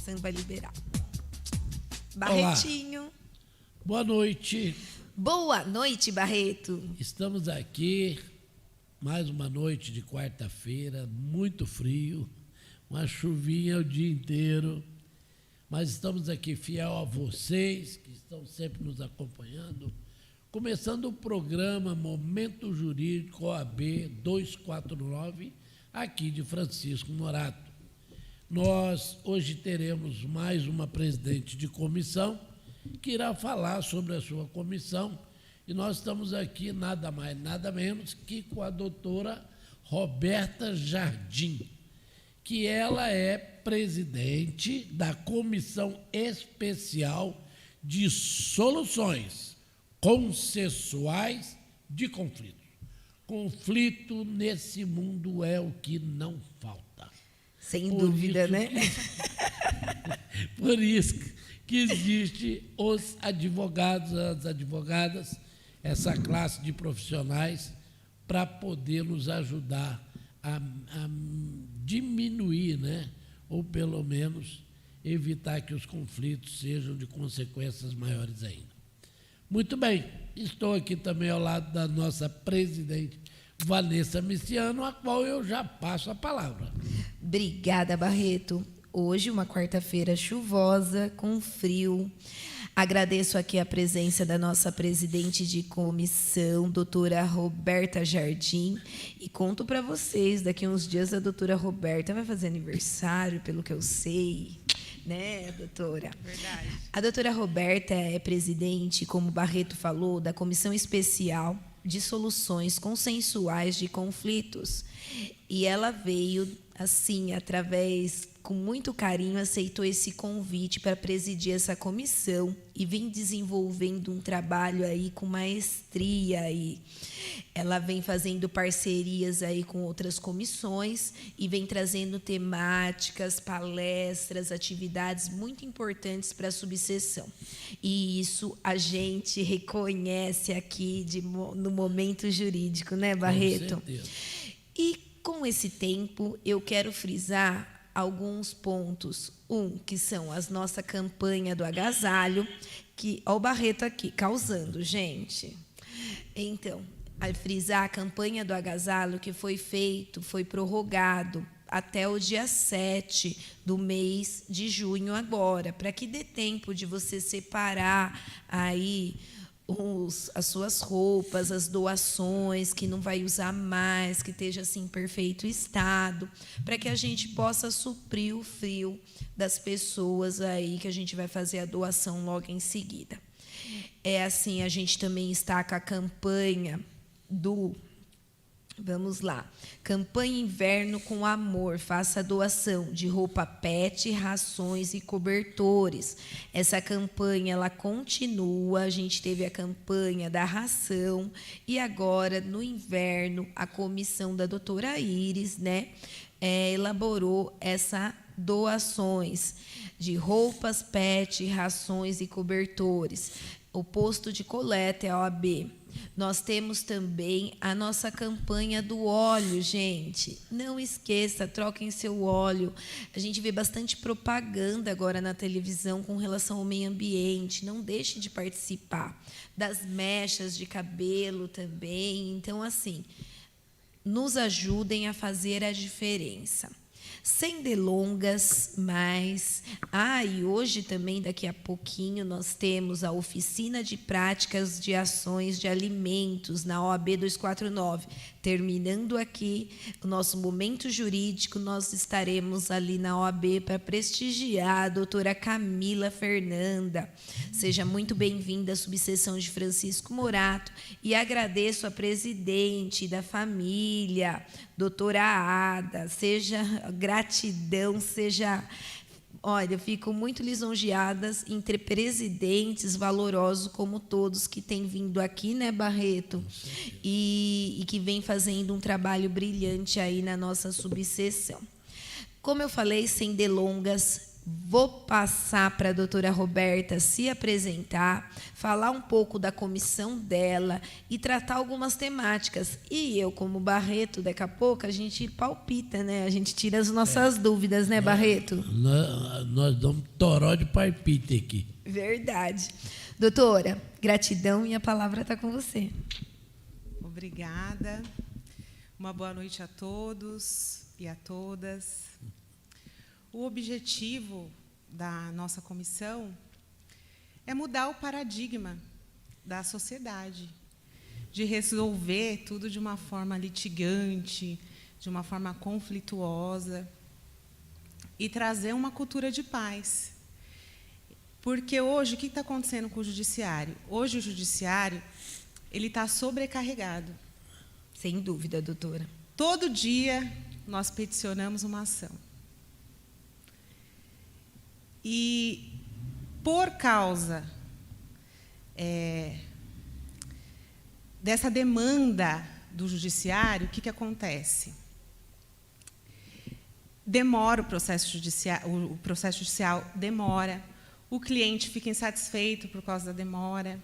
Você não vai liberar. Barretinho. Olá. Boa noite. Boa noite, Barreto. Estamos aqui, mais uma noite de quarta-feira, muito frio, uma chuvinha o dia inteiro, mas estamos aqui fiel a vocês que estão sempre nos acompanhando, começando o programa Momento Jurídico OAB 249, aqui de Francisco Morato. Nós hoje teremos mais uma presidente de comissão que irá falar sobre a sua comissão e nós estamos aqui nada mais, nada menos que com a doutora Roberta Jardim, que ela é presidente da Comissão Especial de Soluções Consensuais de Conflitos. Conflito nesse mundo é o que não falta. Sem dúvida, né? Por isso que existe os advogados, as advogadas, essa classe de profissionais, para poder nos ajudar a diminuir, né? Ou pelo menos evitar que os conflitos sejam de consequências maiores ainda. Muito bem, estou aqui também ao lado da nossa presidente, Vanessa Miciano, a qual eu já passo a palavra. Obrigada, Barreto. Hoje, uma quarta-feira chuvosa, com frio. Agradeço aqui a presença da nossa presidente de comissão, doutora Roberta Jardim, e conto para vocês, daqui a uns dias a doutora Roberta vai fazer aniversário, pelo que eu sei, né, doutora? Verdade. A doutora Roberta é presidente, como o Barreto falou, da Comissão Especial de Soluções Consensuais de Conflitos. E ela veio, assim, com muito carinho, aceitou esse convite para presidir essa comissão e vem desenvolvendo um trabalho aí com maestria. E ela vem fazendo parcerias aí com outras comissões e vem trazendo temáticas, palestras, atividades muito importantes para a subseção. E isso a gente reconhece aqui no momento jurídico, né, Barreto? Com certeza. E com esse tempo, eu quero frisar alguns pontos. Que são a nossa campanha do agasalho, que ó, o Barreto aqui causando, gente. Então, a frisar a campanha do agasalho que foi prorrogado até o dia 7 do mês de junho agora, para que dê tempo de você separar aí as suas roupas, as doações que não vai usar mais, que esteja assim em perfeito estado, para que a gente possa suprir o frio das pessoas aí que a gente vai fazer a doação logo em seguida. É assim, a gente também está com a campanha Vamos lá. Campanha Inverno com Amor. Faça a doação de roupa PET, rações e cobertores. Essa campanha ela continua. A gente teve a campanha da ração e agora, no inverno, a comissão da doutora Iris, né, elaborou essas doações de roupas PET, rações e cobertores. O posto de coleta é a OAB. Nós temos também a nossa campanha do óleo, gente. Não esqueça, troquem seu óleo. A gente vê bastante propaganda agora na televisão com relação ao meio ambiente. Não deixe de participar. Das mechas de cabelo também. Então, assim, nos ajudem a fazer a diferença. Sem delongas, mas... e hoje também, daqui a pouquinho, nós temos a oficina de práticas de ações de alimentos na OAB 249. Terminando aqui o nosso momento jurídico, nós estaremos ali na OAB para prestigiar a doutora Camila Fernanda. Seja muito bem-vinda à subseção de Francisco Morato e agradeço a presidente da família, doutora Ada, gratidão, olha, eu fico muito lisonjeada entre presidentes valorosos como todos que têm vindo aqui, né, Barreto? E que vem fazendo um trabalho brilhante aí na nossa subseção. Como eu falei, sem delongas, Vou passar para a doutora Roberta se apresentar, falar um pouco da comissão dela e tratar algumas temáticas. E eu, como Barreto, daqui a pouco a gente palpita, né? A gente tira as nossas dúvidas, né, Barreto? Nós damos toró de palpite aqui. Verdade. Doutora, gratidão e a palavra está com você. Obrigada. Uma boa noite a todos e a todas. O objetivo da nossa comissão é mudar o paradigma da sociedade, de resolver tudo de uma forma litigante, de uma forma conflituosa e trazer uma cultura de paz. Porque hoje, o que está acontecendo com o judiciário? Hoje o judiciário ele está sobrecarregado. Sem dúvida, doutora. Todo dia nós peticionamos uma ação. E, por causa dessa demanda do judiciário, o que acontece? Demora o processo judicial demora, o cliente fica insatisfeito por causa da demora.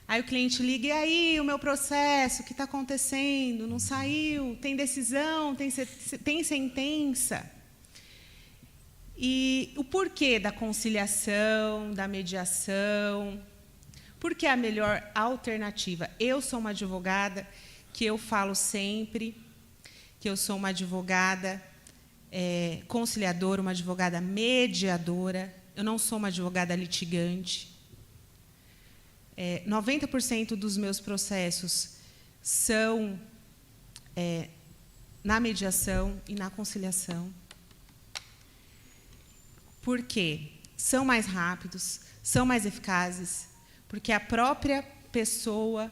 Aí o cliente liga, e aí, o meu processo, o que está acontecendo? Não saiu? Tem decisão? Tem sentença? E o porquê da conciliação, da mediação? Por que é a melhor alternativa? Eu sou uma advogada que eu falo sempre que eu sou uma advogada conciliadora, uma advogada mediadora. Eu não sou uma advogada litigante. 90% dos meus processos são na mediação e na conciliação. Por quê? São mais rápidos, são mais eficazes, porque a própria pessoa,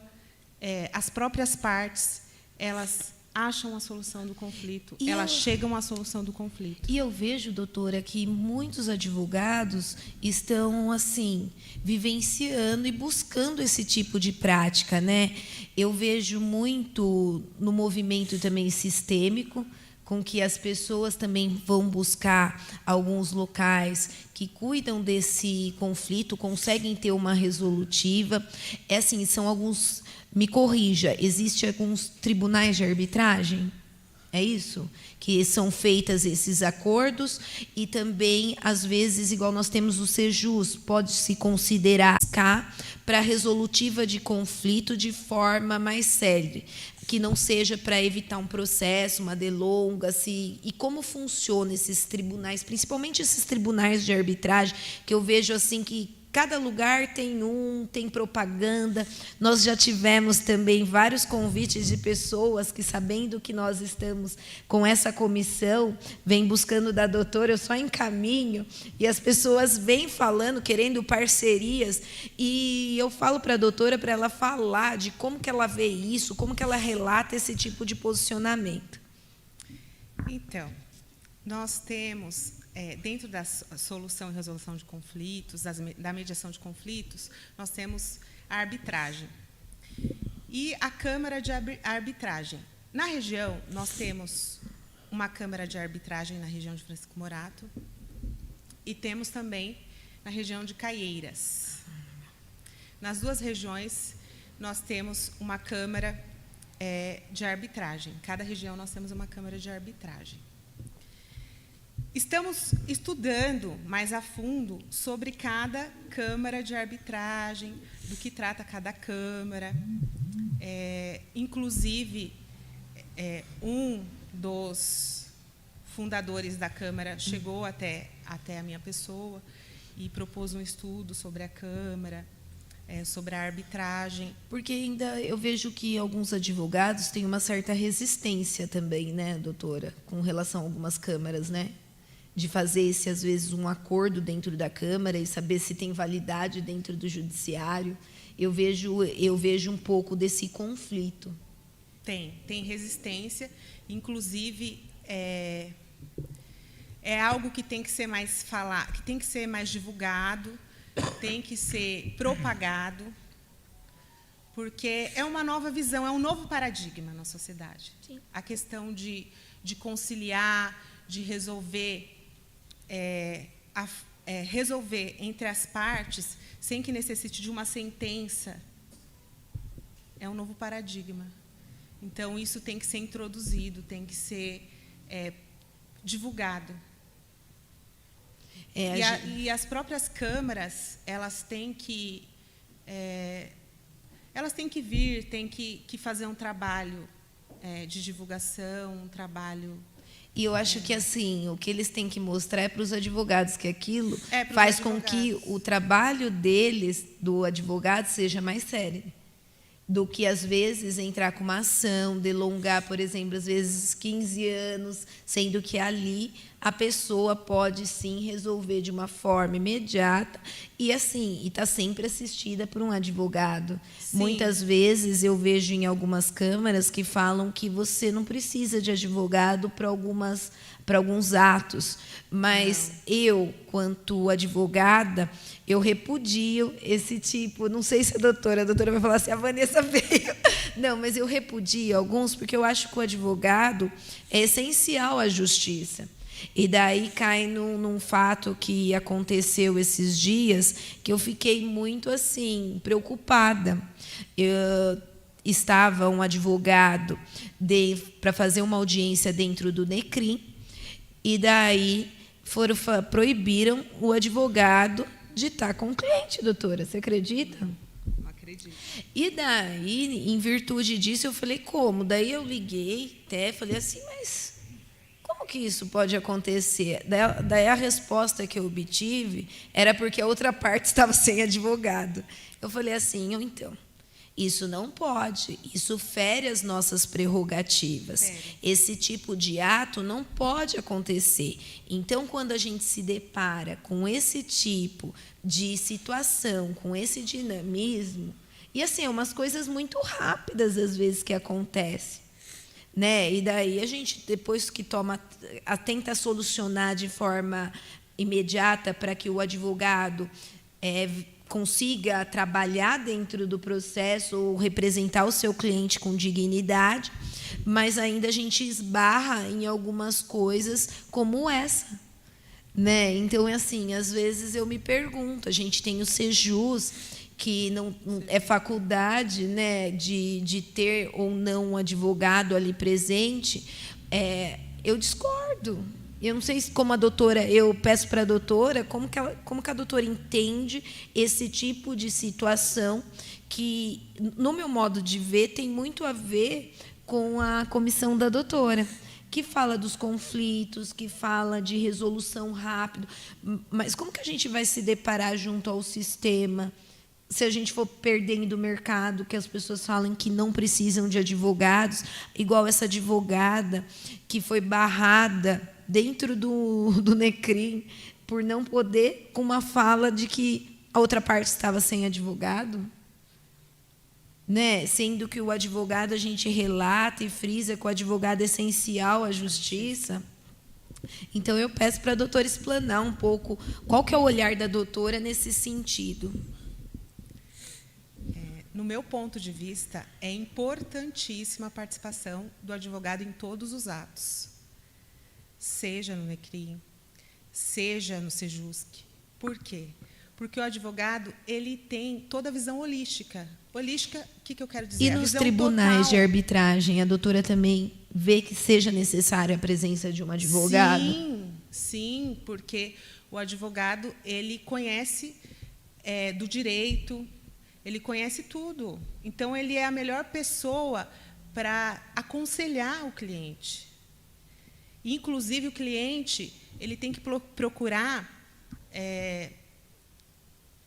as próprias partes, elas acham a solução do conflito, elas chegam à solução do conflito. E eu vejo, doutora, que muitos advogados estão assim vivenciando e buscando esse tipo de prática, né? Eu vejo muito no movimento também sistêmico, com que as pessoas também vão buscar alguns locais que cuidam desse conflito, conseguem ter uma resolutiva. Assim, são alguns... Me corrija, existem alguns tribunais de arbitragem? É isso? Que são feitos esses acordos e também, às vezes, igual nós temos o Sejus, pode-se considerar para resolutiva de conflito de forma mais célere, que não seja para evitar um processo, uma delonga, e como funcionam esses tribunais, principalmente esses tribunais de arbitragem, que eu vejo assim que cada lugar tem propaganda. Nós já tivemos também vários convites de pessoas que, sabendo que nós estamos com essa comissão, vêm buscando da doutora, eu só encaminho, e as pessoas vêm falando, querendo parcerias, e eu falo para a doutora para ela falar de como que ela vê isso, como que ela relata esse tipo de posicionamento. Então, nós temos... dentro da solução e resolução de conflitos, da mediação de conflitos, nós temos a arbitragem e a Câmara de Arbitragem. Na região, nós temos uma Câmara de Arbitragem na região de Francisco Morato e temos também na região de Caieiras. Nas duas regiões, nós temos uma Câmara de Arbitragem. Em cada região, nós temos uma Câmara de Arbitragem. Estamos estudando mais a fundo sobre cada Câmara de Arbitragem, do que trata cada Câmara. Inclusive, um dos fundadores da Câmara chegou até a minha pessoa e propôs um estudo sobre a Câmara, sobre a arbitragem. Porque ainda eu vejo que alguns advogados têm uma certa resistência também, né, doutora, com relação a algumas câmaras, né? De fazer às vezes, um acordo dentro da Câmara e saber se tem validade dentro do Judiciário. Eu vejo um pouco desse conflito. Tem resistência, inclusive é algo que tem que ser mais falado, que tem que ser mais divulgado, tem que ser propagado, porque é uma nova visão, é um novo paradigma na sociedade. Sim. A questão de conciliar, de resolver resolver entre as partes sem que necessite de uma sentença, é um novo paradigma. Então, isso tem que ser introduzido, tem que ser divulgado. E as próprias câmaras, elas têm que vir, têm que fazer um trabalho de divulgação, um trabalho... E eu acho que, assim, o que eles têm que mostrar é para os advogados, que aquilo faz com que o trabalho deles, do advogado, seja mais sério. Do que, às vezes, entrar com uma ação, delongar, por exemplo, às vezes 15 anos, sendo que ali a pessoa pode, sim, resolver de uma forma imediata e, assim, está sempre assistida por um advogado. Sim. Muitas vezes eu vejo em algumas câmaras que falam que você não precisa de advogado para alguns atos, mas eu, quanto advogada, eu repudio esse tipo, não sei se a doutora vai falar assim, a Vanessa veio. Não, mas eu repudio alguns porque eu acho que o advogado é essencial à justiça. E daí cai num fato que aconteceu esses dias, que eu fiquei muito assim, preocupada. Estava um advogado para fazer uma audiência dentro do NECRIM, e daí proibiram o advogado de estar com o cliente, doutora. Você acredita? Não acredito. E daí, em virtude disso, eu falei, como? Daí eu liguei até, falei assim, mas como que isso pode acontecer? Daí a resposta que eu obtive era porque a outra parte estava sem advogado. Eu falei assim, então, isso não pode, isso fere as nossas prerrogativas. Esse tipo de ato não pode acontecer. Então, quando a gente se depara com esse tipo de situação, com esse dinamismo, e assim, umas coisas muito rápidas, às vezes, que acontecem, né? E daí a gente, depois que tenta solucionar de forma imediata para que o advogado consiga trabalhar dentro do processo ou representar o seu cliente com dignidade, mas ainda a gente esbarra em algumas coisas como essa, né? Então, assim, às vezes eu me pergunto, a gente tem o Sejus, que não é faculdade, né, de ter ou não um advogado ali presente, eu discordo. Eu não sei como a doutora, eu peço para a doutora como que a doutora entende esse tipo de situação que, no meu modo de ver, tem muito a ver com a comissão da doutora, que fala dos conflitos, que fala de resolução rápida. Mas como que a gente vai se deparar junto ao sistema se a gente for perdendo o mercado, que as pessoas falam que não precisam de advogados, igual essa advogada que foi barrada dentro do NECRIM por não poder, com uma fala de que a outra parte estava sem advogado, né? Sendo que o advogado, a gente relata e frisa que o advogado é essencial à justiça. Então, eu peço para a doutora explanar um pouco qual que é o olhar da doutora nesse sentido. No meu ponto de vista, é importantíssima a participação do advogado em todos os atos, seja no NECRIM, seja no Sejusc. Por quê? Porque o advogado ele tem toda a visão holística. Holística, o que eu quero dizer? E nos tribunais total de arbitragem, a doutora também vê que seja necessária a presença de um advogado? Sim, porque o advogado ele conhece do direito, ele conhece tudo. Então, ele é a melhor pessoa para aconselhar o cliente. Inclusive, o cliente ele tem que procurar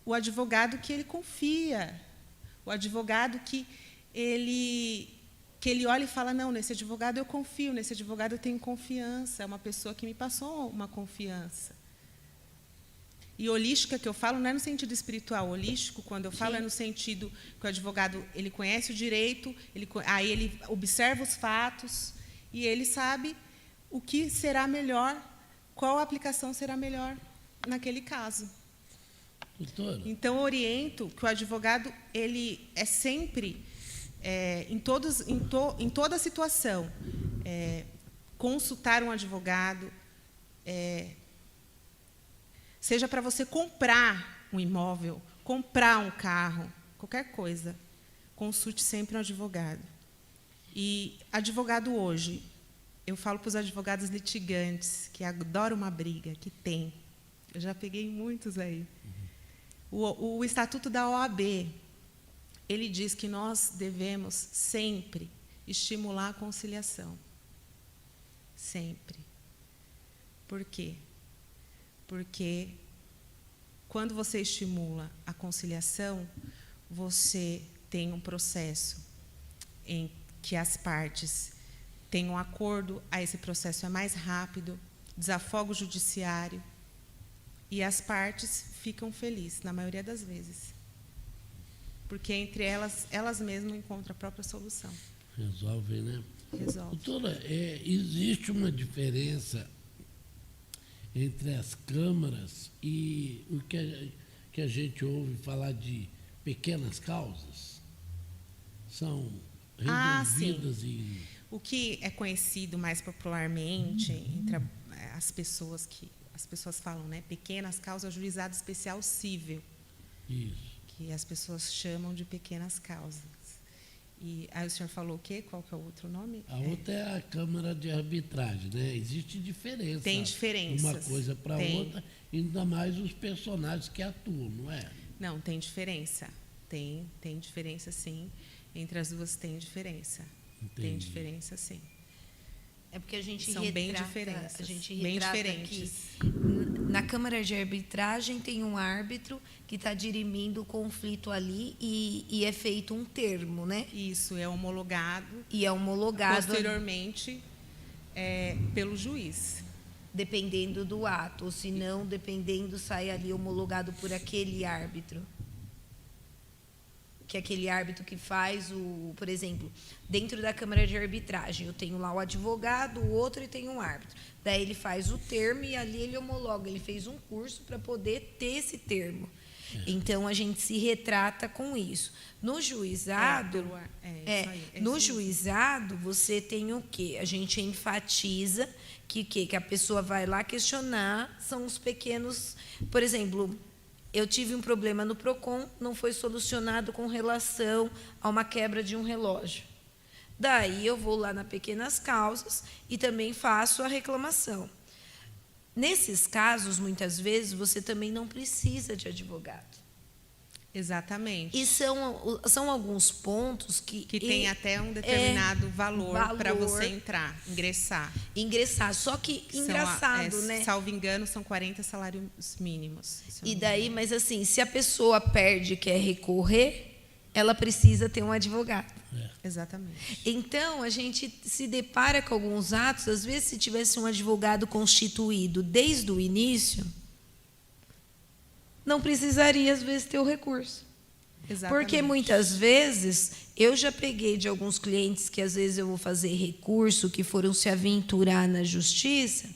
o advogado que ele confia, o advogado que ele olha e fala, não, nesse advogado eu confio, nesse advogado eu tenho confiança, é uma pessoa que me passou uma confiança. E holística, que eu falo, não é no sentido espiritual. Holístico, quando eu falo, é no sentido que o advogado ele conhece o direito, aí ele observa os fatos e ele sabe o que será melhor, qual aplicação será melhor naquele caso. Doutora. Então, eu oriento que o advogado ele é sempre, em toda situação, consultar um advogado, Seja para você comprar um imóvel, comprar um carro, qualquer coisa, consulte sempre um advogado. E advogado hoje, eu falo para os advogados litigantes, que adoram uma briga, que tem. Eu já peguei muitos aí. O Estatuto da OAB, ele diz que nós devemos sempre estimular a conciliação. Sempre. Por quê? Porque quando você estimula a conciliação, você tem um processo em que as partes têm um acordo, aí esse processo é mais rápido, desafoga o judiciário e as partes ficam felizes, na maioria das vezes. Porque entre elas mesmas encontram a própria solução. Resolve, né? Resolve. Doutora, existe uma diferença entre as câmaras e o que a gente ouve falar de pequenas causas? São resolvidas em... O que é conhecido mais popularmente entre as pessoas falam, né? Pequenas causas, juizado especial cível. Isso. Que as pessoas chamam de pequenas causas. E aí o senhor falou o quê? Qual que é o outro nome? A outra é a Câmara de Arbitragem, né? Existe diferença. Tem diferenças. Uma coisa para outra, ainda mais os personagens que atuam, não é? Não, tem diferença. Tem diferença, sim. Entre as duas tem diferença. Entendi. Tem diferença, sim. É porque a gente São bem diferentes. A gente Bem retrata diferentes. que na Câmara de Arbitragem tem um árbitro que está dirimindo o conflito ali e é feito um termo, né? Isso, é homologado. E é homologado Posteriormente, pelo juiz. dependendo do ato, ou se não, dependendo, sai ali homologado por aquele árbitro. Que é aquele árbitro que faz por exemplo, dentro da Câmara de Arbitragem, eu tenho lá o advogado, o outro e tem um árbitro. Daí ele faz o termo e ali ele homologa, ele fez um curso para poder ter esse termo. Então a gente se retrata com isso. No juizado, juizado você tem o quê? A gente enfatiza que a pessoa vai lá questionar, são os pequenos, por exemplo, eu tive um problema no PROCON, não foi solucionado com relação a uma quebra de um relógio. Daí eu vou lá na Pequenas Causas e também faço a reclamação. Nesses casos, muitas vezes, você também não precisa de advogado. Exatamente. E são alguns pontos que tem até um determinado valor para você ingressar. Só que, engraçado, né? Salvo engano, são 40 salários mínimos. E daí, mas assim, se a pessoa perde e quer recorrer, ela precisa ter um advogado. Exatamente. Então, a gente se depara com alguns atos, às vezes, se tivesse um advogado constituído desde o início, não precisaria, às vezes, ter o recurso. Exatamente. Porque, muitas vezes, eu já peguei de alguns clientes que, às vezes, eu vou fazer recurso, que foram se aventurar na justiça,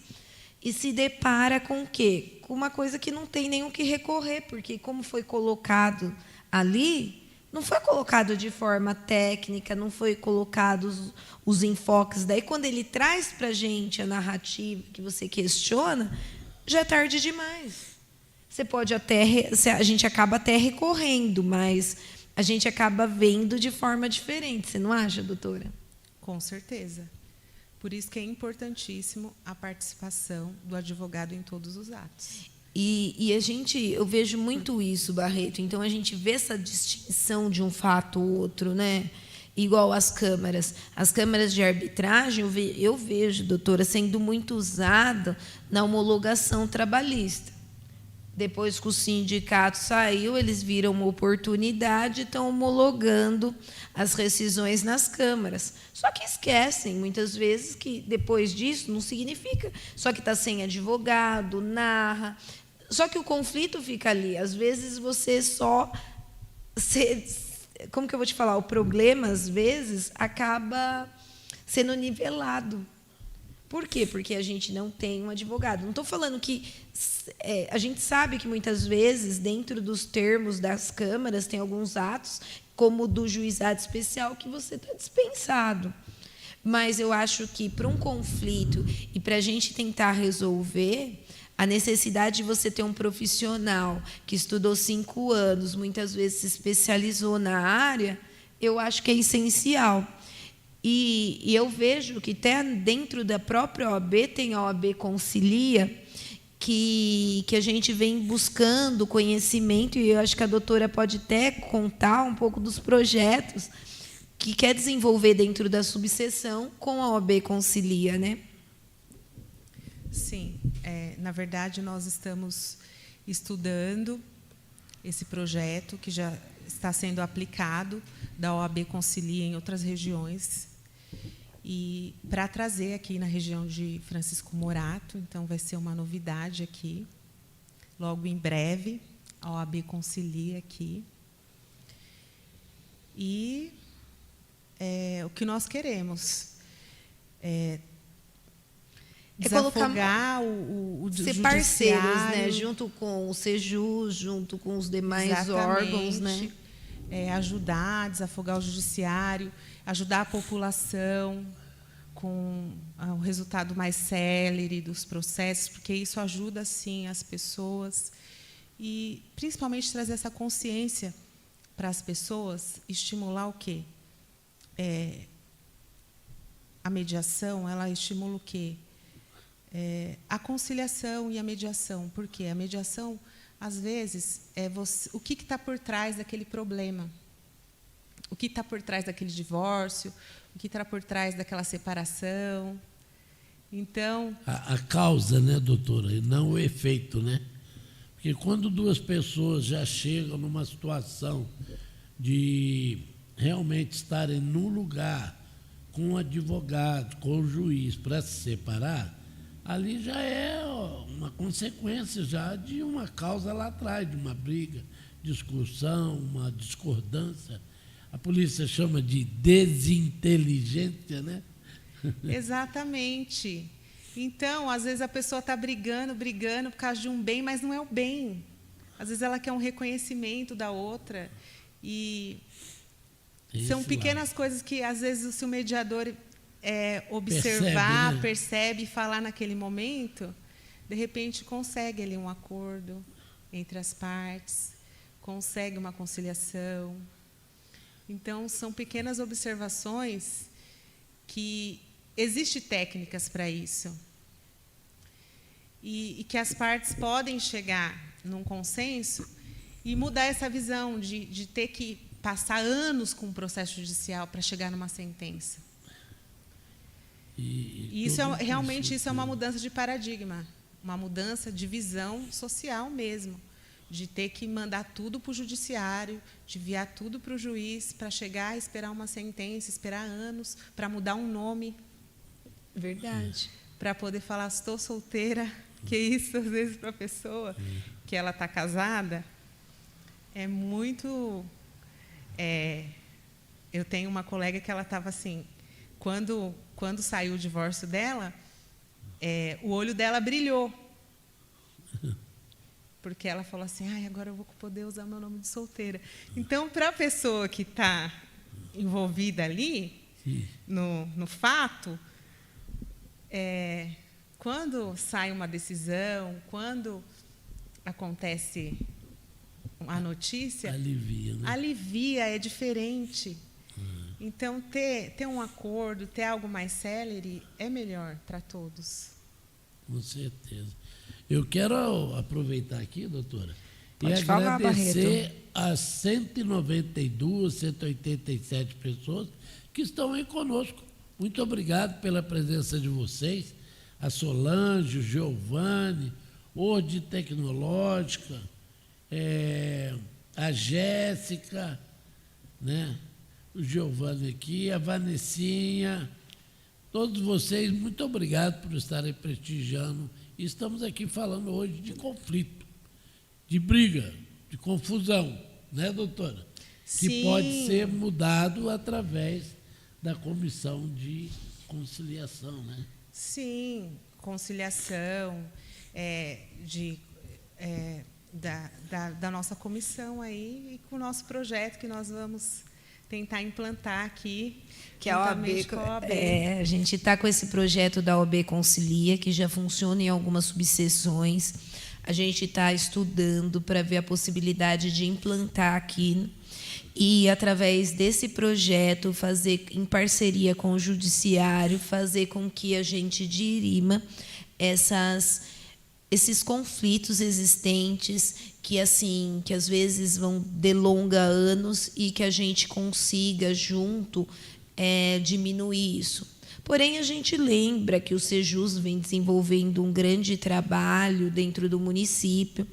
e se depara com o quê? Com uma coisa que não tem nem o que recorrer, porque, como foi colocado ali, não foi colocado de forma técnica, não foi colocado os enfoques. Daí, quando ele traz para a gente a narrativa que você questiona, já é tarde demais. Você pode a gente acaba até recorrendo, mas a gente acaba vendo de forma diferente. Você não acha, doutora? Com certeza. Por isso que é importantíssimo a participação do advogado em todos os atos. E eu vejo muito isso, Barreto. Então, a gente vê essa distinção de um fato ou outro, né? Igual as câmaras. As câmaras de arbitragem, eu vejo, doutora, sendo muito usada na homologação trabalhista. Depois que o sindicato saiu, eles viram uma oportunidade e estão homologando as rescisões nas câmaras. Só que esquecem, muitas vezes, que depois disso não significa. Só que está sem advogado, narra. Só que o conflito fica ali. Às vezes você como que eu vou te falar? O problema, às vezes, acaba sendo nivelado. Por quê? Porque a gente não tem um advogado. Não estou falando que... a gente sabe que, muitas vezes, dentro dos termos das câmaras, tem alguns atos, como o do juizado especial, que você está dispensado. Mas eu acho que, para um conflito e para a gente tentar resolver, A necessidade de você ter um profissional que estudou 5 anos, muitas vezes se especializou na área, eu acho que é essencial. E eu vejo que até dentro da própria OAB tem a OAB Concilia, que a gente vem buscando conhecimento, e eu acho que a doutora pode até contar um pouco dos projetos que quer desenvolver dentro da subseção com a OAB Concilia, né? Sim, na verdade, nós estamos estudando esse projeto que já está sendo aplicado da OAB Concilia em outras regiões, e para trazer aqui na região de Francisco Morato. Então, vai ser uma novidade aqui, logo em breve, a OAB Concilia aqui. E o que nós queremos desafogar o ser judiciário, parceiros, né? Junto com o Sejus, junto com os demais órgãos, né? Ajudar a desafogar o judiciário, ajudar a população com o resultado mais célere dos processos, porque isso ajuda, sim, as pessoas. E, principalmente, trazer essa consciência para as pessoas, estimular o quê? A mediação, ela estimula o quê? A conciliação e a mediação. Por quê? A mediação, às vezes, o que está por trás daquele problema. O que está por trás daquele divórcio, o que está por trás daquela separação. Então... A causa, né, doutora, e não o efeito, né? Porque quando duas pessoas já chegam numa situação de realmente estarem num lugar com o advogado, com o juiz, para se separar, ali já é uma consequência já de uma causa lá atrás, de uma briga, discussão, uma discordância. A polícia chama de desinteligência, né? Exatamente. Então, às vezes a pessoa está brigando por causa de um bem, mas não é o bem. Às vezes ela quer um reconhecimento da outra. E são pequenas coisas que, às vezes, se o mediador observar, percebe e falar naquele momento, de repente consegue ali um acordo entre as partes, consegue uma conciliação. Então, são pequenas observações que existem técnicas para isso. E que as partes podem chegar num consenso e mudar essa visão de ter que passar anos com o processo judicial para chegar numa sentença. E isso realmente isso é uma mudança de paradigma, uma mudança de visão social mesmo, de ter que mandar tudo para o judiciário, de enviar tudo para o juiz, para chegar e esperar uma sentença, esperar anos, para mudar um nome. Verdade. Para poder falar, estou solteira, que isso, às vezes, para a pessoa que ela está casada, é muito... eu tenho uma colega que ela estava assim, quando saiu o divórcio dela, o olho dela brilhou. Porque ela falou assim, agora eu vou poder usar meu nome de solteira. Então, para a pessoa que está envolvida ali, no fato, quando sai uma decisão, quando acontece a notícia, alivia, né? Alivia, é diferente. Então, ter um acordo, ter algo mais célere, é melhor para todos. Com certeza. Eu quero aproveitar aqui, doutora, Pode e falar, agradecer as 192, 187 pessoas que estão aí conosco. Muito obrigado pela presença de vocês, a Solange, o Giovanni, Ode Tecnológica, a Jéssica, né? O Giovanni aqui, a Vanessinha, todos vocês, muito obrigado por estarem prestigiando. Estamos aqui falando hoje de conflito, de briga, de confusão, né, doutora? Sim. Que pode ser mudado através da comissão de conciliação, né? Sim, conciliação, da nossa comissão aí, e com o nosso projeto que nós vamos tentar implantar aqui, que a OAB, com a OAB. A gente está com esse projeto da OAB Concilia, que já funciona em algumas subseções. A gente está estudando para ver a possibilidade de implantar aqui e, através desse projeto, fazer em parceria com o Judiciário, fazer com que a gente dirima esses conflitos existentes que às vezes vão de longa anos e que a gente consiga junto diminuir isso. Porém, a gente lembra que o Sejus vem desenvolvendo um grande trabalho dentro do município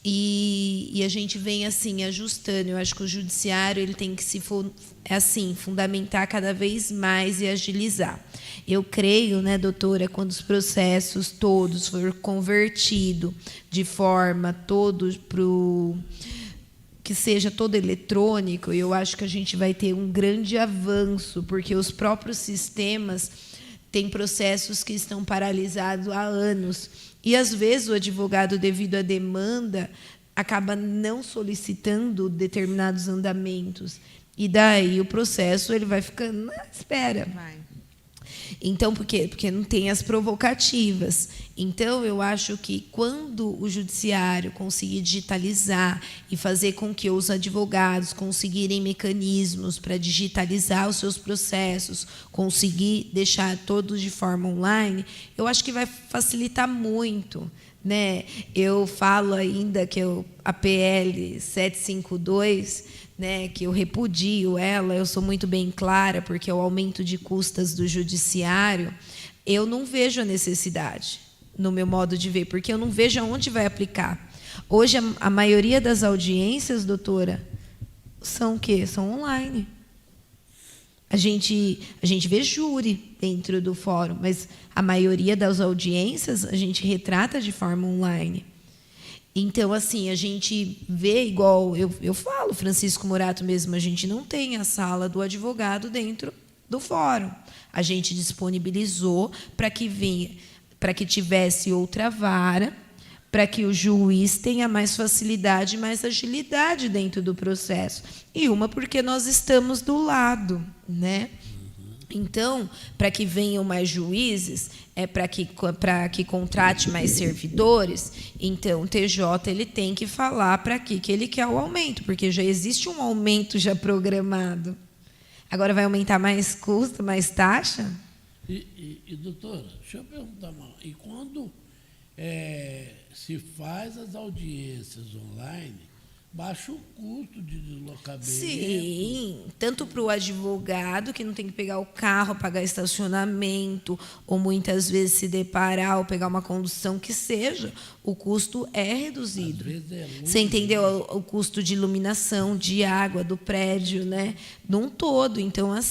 e a gente vem ajustando. Eu acho que o Judiciário ele tem que se fundamentar cada vez mais e agilizar. Eu creio, né, doutora, quando os processos todos for convertido de forma que seja todo eletrônico, eu acho que a gente vai ter um grande avanço, porque os próprios sistemas têm processos que estão paralisados há anos. E, às vezes, o advogado, devido à demanda, acaba não solicitando determinados andamentos. E daí o processo ele vai ficando na espera. Vai. Então, por quê? Porque não tem as provocativas. Então, eu acho que quando o Judiciário conseguir digitalizar e fazer com que os advogados conseguirem mecanismos para digitalizar os seus processos, conseguir deixar todos de forma online, eu acho que vai facilitar muito. Né? Eu falo ainda que a PL 752, né, que eu repudio ela, eu sou muito bem clara, porque o aumento de custas do judiciário, eu não vejo a necessidade, no meu modo de ver, porque eu não vejo aonde vai aplicar. Hoje, a maioria das audiências, doutora, são o quê? São online. A gente vê júri dentro do fórum, mas a maioria das audiências a gente retrata de forma online. Então, a gente vê, igual eu falo, Francisco Morato mesmo, a gente não tem a sala do advogado dentro do fórum. A gente disponibilizou para que tivesse outra vara, para que o juiz tenha mais facilidade, mais agilidade dentro do processo. E uma porque nós estamos do lado, né? Então, para que venham mais juízes, para que contrate mais servidores, então o TJ ele tem que falar para que ele quer o aumento, porque já existe um aumento já programado. Agora vai aumentar mais custo, mais taxa? Doutora, deixa eu perguntar, e quando se faz as audiências online, baixa o custo de deslocamento? Sim, tanto para o advogado, que não tem que pegar o carro, pagar estacionamento, ou muitas vezes se deparar ou pegar uma condução que seja, o custo é reduzido. Às vezes é muito. Você entendeu? O custo de iluminação, de água, do prédio, né? Num todo. Então, a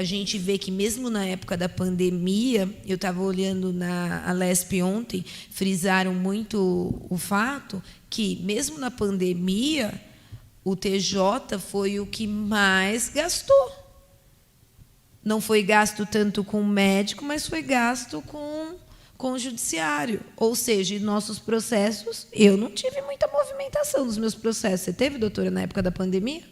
gente vê que mesmo na época da pandemia, eu estava olhando na Alesp ontem, frisaram muito o fato que, mesmo na pandemia, o TJ foi o que mais gastou. Não foi gasto tanto com o médico, mas foi gasto com o judiciário. Ou seja, em nossos processos, eu não tive muita movimentação nos meus processos. Você teve, doutora, na época da pandemia?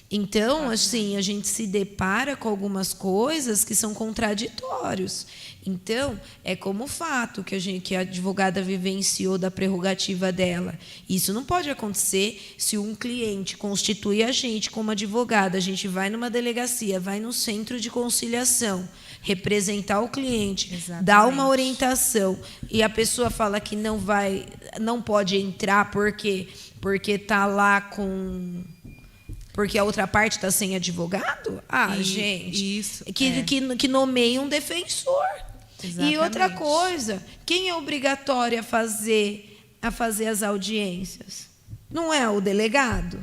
Então, a gente se depara com algumas coisas que são contraditórios. Então, é como o fato que a advogada vivenciou da prerrogativa dela. Isso não pode acontecer se um cliente constitui a gente como advogada. A gente vai numa delegacia, vai no centro de conciliação, representar o cliente, dar uma orientação, e a pessoa fala que não pode entrar porque está lá com... Porque a outra parte está sem advogado? Gente, isso, que nomeie um defensor. Exatamente. E outra coisa, quem é obrigatório a fazer as audiências? Não é o delegado?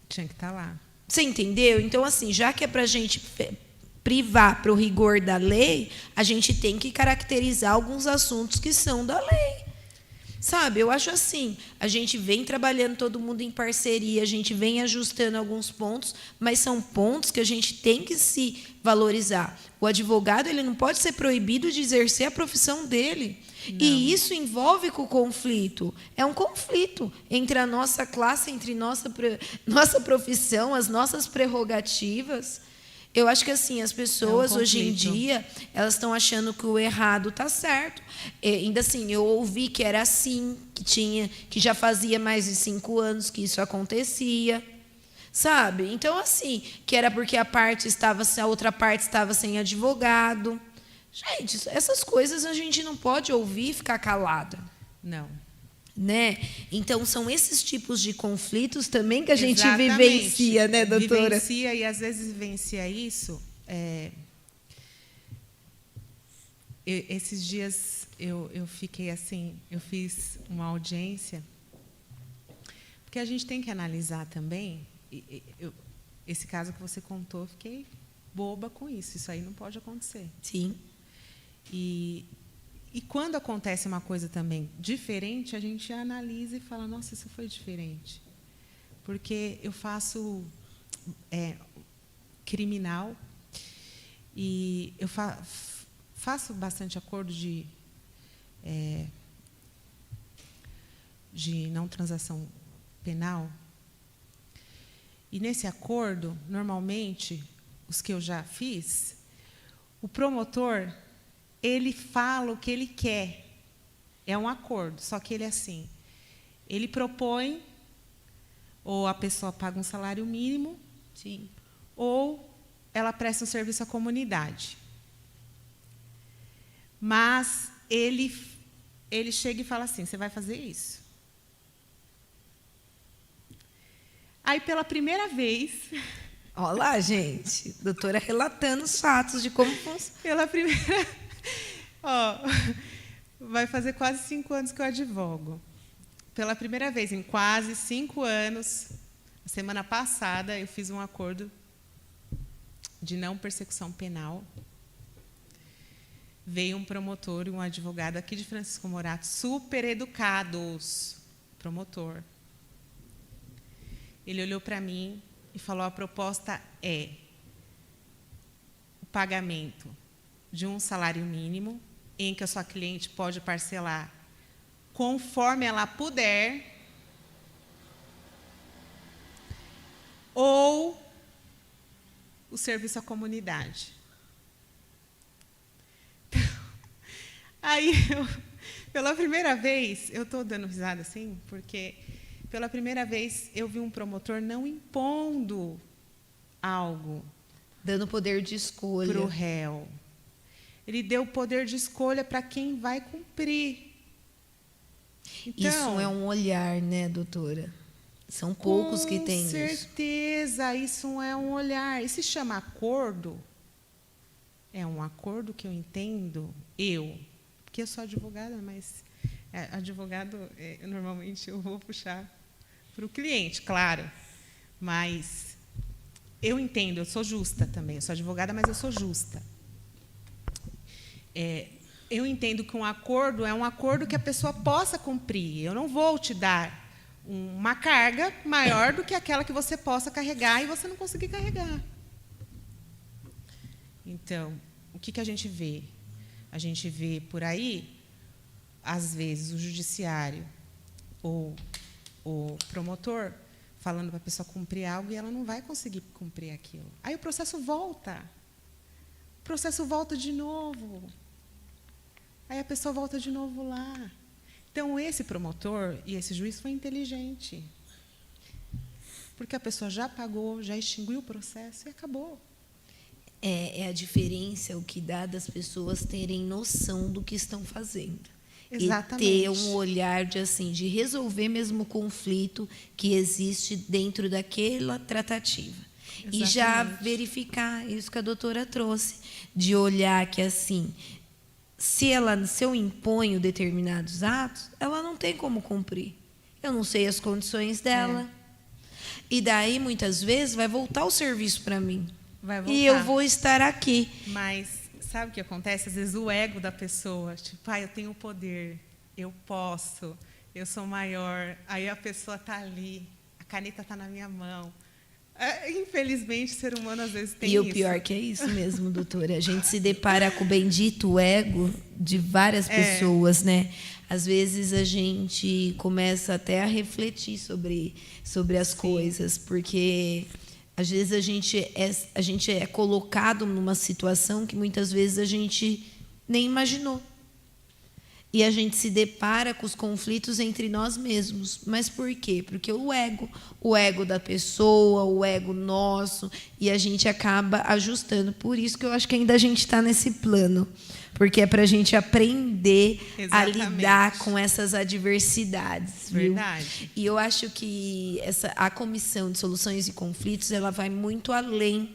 Tinha que estar lá. Você entendeu? Então, já que é para a gente privar para o rigor da lei, a gente tem que caracterizar alguns assuntos que são da lei. Sabe, eu acho assim, a gente vem trabalhando todo mundo em parceria, a gente vem ajustando alguns pontos, mas são pontos que a gente tem que se valorizar. O advogado, ele não pode ser proibido de exercer a profissão dele. Não. E isso envolve com o conflito. É um conflito entre a nossa classe, entre nossa profissão, as nossas prerrogativas. Eu acho que assim, as pessoas hoje em dia, elas estão achando que o errado está certo. Ainda assim, eu ouvi que era assim, que já fazia mais de 5 anos que isso acontecia. Sabe? Então, assim, que era porque a outra parte estava sem advogado. Gente, essas coisas a gente não pode ouvir e ficar calada. Não. Né? Então, são esses tipos de conflitos também que a gente vivencia, né, doutora? Vivencia, e às vezes vivencia isso. Esses dias eu fiquei assim, eu fiz uma audiência, porque a gente tem que analisar também. Esse caso que você contou, eu fiquei boba com isso. Isso aí não pode acontecer. Sim. E quando acontece uma coisa também diferente, a gente analisa e fala, nossa, isso foi diferente. Porque eu faço criminal e eu faço bastante acordo de não transação penal. E nesse acordo, normalmente, os que eu já fiz, o promotor, ele fala o que ele quer. É um acordo, só que ele é assim. Ele propõe, ou a pessoa paga um salário mínimo, sim, ou ela presta um serviço à comunidade. Mas ele chega e fala assim, você vai fazer isso. Aí, pela primeira vez... Olha lá, gente, doutora relatando os fatos de como funciona. Pela primeira... vai fazer quase 5 anos que eu advogo. Pela primeira vez em quase 5 anos, a semana passada, eu fiz um acordo de não persecução penal. Veio um promotor e um advogado aqui de Francisco Morato, super educados, promotor. Ele olhou para mim e falou, a proposta é o pagamento de um salário mínimo, em que a sua cliente pode parcelar conforme ela puder, ou o serviço à comunidade. Aí, pela primeira vez, eu estou dando risada assim, porque pela primeira vez eu vi um promotor não impondo algo. Dando poder de escolha. Para o réu. Ele deu poder de escolha para quem vai cumprir. Então, isso é um olhar, né, doutora? São poucos que têm isso. Com certeza, isso é um olhar. E se chama acordo, é um acordo que eu entendo, porque eu sou advogada, mas advogado, normalmente eu vou puxar para o cliente, claro. Mas eu entendo, eu sou justa também. Eu sou advogada, mas eu sou justa. Eu entendo que um acordo é um acordo que a pessoa possa cumprir. Eu não vou te dar uma carga maior do que aquela que você possa carregar e você não conseguir carregar. Então, o que a gente vê? A gente vê por aí, às vezes, o judiciário ou o promotor falando para a pessoa cumprir algo e ela não vai conseguir cumprir aquilo. Aí o processo volta. O processo volta de novo. Aí a pessoa volta de novo lá. Então, esse promotor e esse juiz foi inteligente. Porque a pessoa já pagou, já extinguiu o processo e acabou. É a diferença, o que dá das pessoas terem noção do que estão fazendo. Exatamente. E ter um olhar de resolver mesmo o conflito que existe dentro daquela tratativa. Exatamente. E já verificar isso que a doutora trouxe, de olhar que, assim, se eu imponho determinados atos, ela não tem como cumprir. Eu não sei as condições dela. E daí, muitas vezes, vai voltar o serviço para mim. Vai voltar. E eu vou estar aqui. Mas sabe o que acontece? Às vezes o ego da pessoa, tipo, eu tenho poder, eu posso, eu sou maior, aí a pessoa está ali, a caneta está na minha mão. Infelizmente, o ser humano às vezes tem isso. E o pior que é isso mesmo, doutora. A gente se depara com o bendito ego de várias pessoas, né? Às vezes a gente começa até a refletir sobre as coisas, porque às vezes a gente é colocado numa situação que muitas vezes a gente nem imaginou. E a gente se depara com os conflitos entre nós mesmos. Mas por quê? Porque o ego da pessoa, o ego nosso, e a gente acaba ajustando. Por isso que eu acho que ainda a gente está nesse plano. Porque é para a gente aprender a lidar com essas adversidades. Viu? Verdade. E eu acho que a comissão de soluções e conflitos ela vai muito além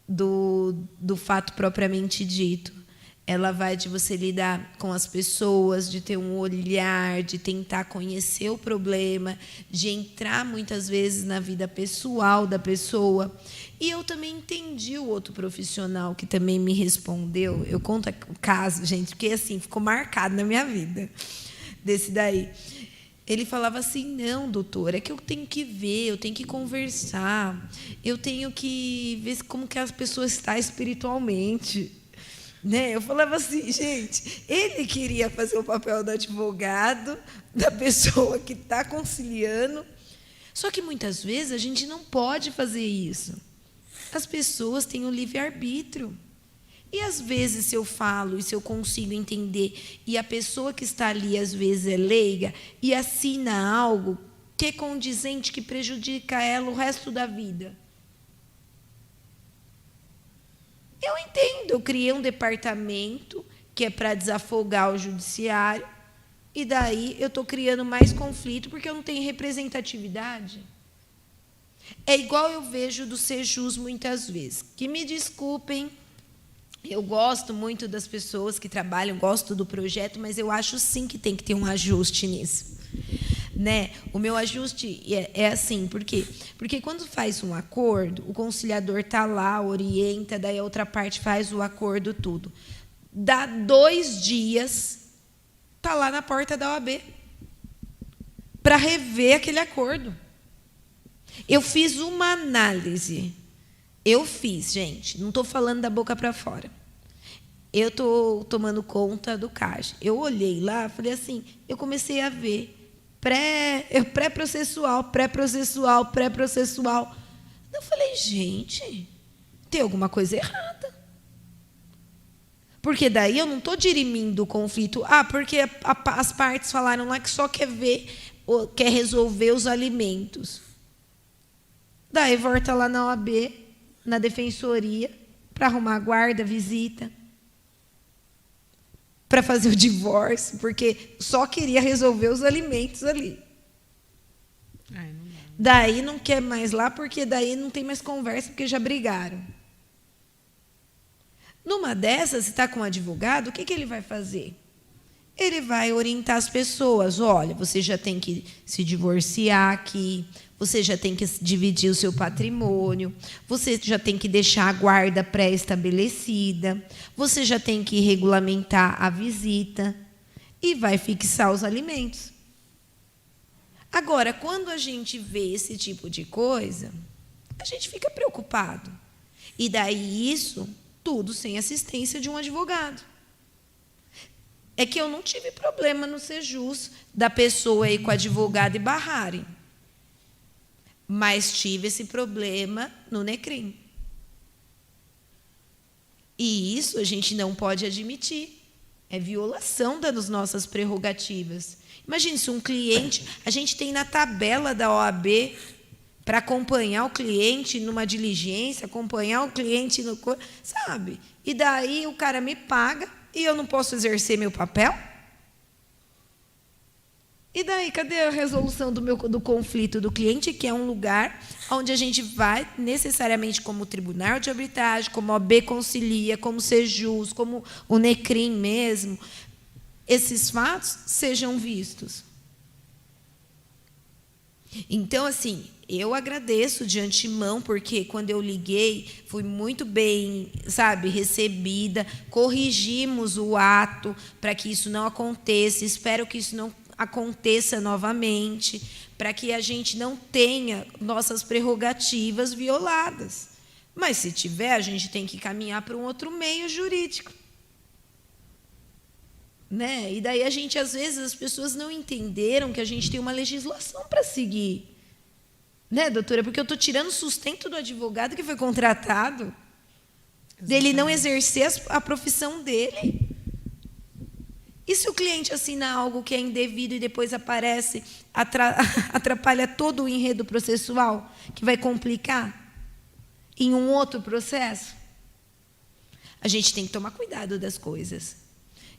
do fato propriamente dito. Ela vai de você lidar com as pessoas, de ter um olhar, de tentar conhecer o problema, de entrar muitas vezes na vida pessoal da pessoa. E eu também entendi o outro profissional que também me respondeu. Eu conto o caso, gente, porque assim ficou marcado na minha vida desse daí. Ele falava assim: não, doutor, é que eu tenho que ver, eu tenho que conversar, eu tenho que ver como que as pessoas estão espiritualmente. Né? Eu falava assim, gente, ele queria fazer o papel do advogado, da pessoa que está conciliando. Só que muitas vezes a gente não pode fazer isso. As pessoas têm o livre-arbítrio. E às vezes, se eu falo e se eu consigo entender, e a pessoa que está ali, às vezes, é leiga e assina algo que é condizente, que prejudica ela o resto da vida. Eu entendo, eu criei um departamento que é para desafogar o judiciário, e daí eu estou criando mais conflito porque eu não tenho representatividade. É igual eu vejo do Sejus muitas vezes. Que me desculpem, eu gosto muito das pessoas que trabalham, gosto do projeto, mas eu acho sim que tem que ter um ajuste nisso. Né? O meu ajuste é assim, por quê? Porque quando faz um acordo, o conciliador está lá, orienta, daí a outra parte faz o acordo, tudo. Dá 2 dias, está lá na porta da OAB para rever aquele acordo. Eu fiz uma análise. Eu fiz, gente, não estou falando da boca para fora. Eu estou tomando conta do CAGE. Eu olhei lá, falei assim, eu comecei a ver pré-processual. Eu falei, gente, tem alguma coisa errada. Porque daí eu não estou dirimindo o conflito. Porque as partes falaram lá que só quer resolver os alimentos. Daí volta lá na OAB, na defensoria, para arrumar a guarda, visita, para fazer o divórcio, porque só queria resolver os alimentos ali. Daí não quer mais lá, porque daí não tem mais conversa, porque já brigaram. Numa dessas, se está com um advogado, o que ele vai fazer? Ele vai orientar as pessoas. Olha, você já tem que se divorciar aqui, você já tem que dividir o seu patrimônio, você já tem que deixar a guarda pré-estabelecida, você já tem que regulamentar a visita e vai fixar os alimentos. Agora, quando a gente vê esse tipo de coisa, a gente fica preocupado. E daí isso, tudo sem assistência de um advogado. É que eu não tive problema no Sejus da pessoa ir com o advogado e barrarem. Mas tive esse problema no NECRIM. E isso a gente não pode admitir. É violação das nossas prerrogativas. Imagine se um cliente... A gente tem na tabela da OAB para acompanhar o cliente numa diligência, acompanhar o cliente no... Sabe? E daí o cara me paga e eu não posso exercer meu papel? E daí, cadê a resolução do conflito do cliente, que é um lugar onde a gente vai, necessariamente, como tribunal de arbitragem, como a OAB Concilia, como Sejus, como o NECRIM mesmo, esses fatos sejam vistos. Então, assim, eu agradeço de antemão, porque quando eu liguei, fui muito bem, recebida, corrigimos o ato para que isso não aconteça, espero que isso não aconteça novamente, para que a gente não tenha nossas prerrogativas violadas. Mas, se tiver, a gente tem que caminhar para um outro meio jurídico. Né? E daí, às vezes, as pessoas não entenderam que a gente tem uma legislação para seguir. Né, doutora? Porque eu estou tirando o sustento do advogado que foi contratado, dele não exercer a profissão dele. E se o cliente assina algo que é indevido e depois aparece, atrapalha todo o enredo processual, que vai complicar em um outro processo? A gente tem que tomar cuidado das coisas.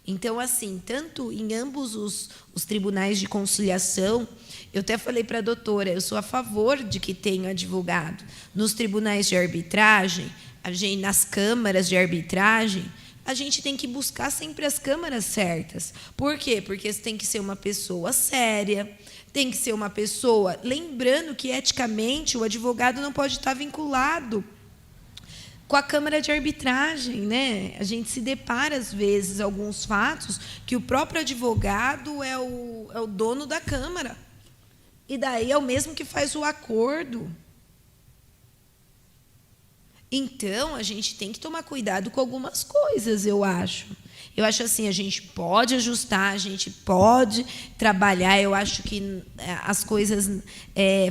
Então, assim, tanto em ambos os tribunais de conciliação, eu até falei para a doutora, eu sou a favor de que tenha advogado. Nos tribunais de arbitragem, nas câmaras de arbitragem, a gente tem que buscar sempre as câmaras certas. Por quê? Porque tem que ser uma pessoa séria, tem que ser uma pessoa... Lembrando que, eticamente, o advogado não pode estar vinculado com a câmara de arbitragem, né? A gente se depara, às vezes, alguns fatos que o próprio advogado é o dono da câmara. E daí é o mesmo que faz o acordo. Então, a gente tem que tomar cuidado com algumas coisas, eu acho. Eu acho assim, a gente pode ajustar, a gente pode trabalhar, eu acho que as coisas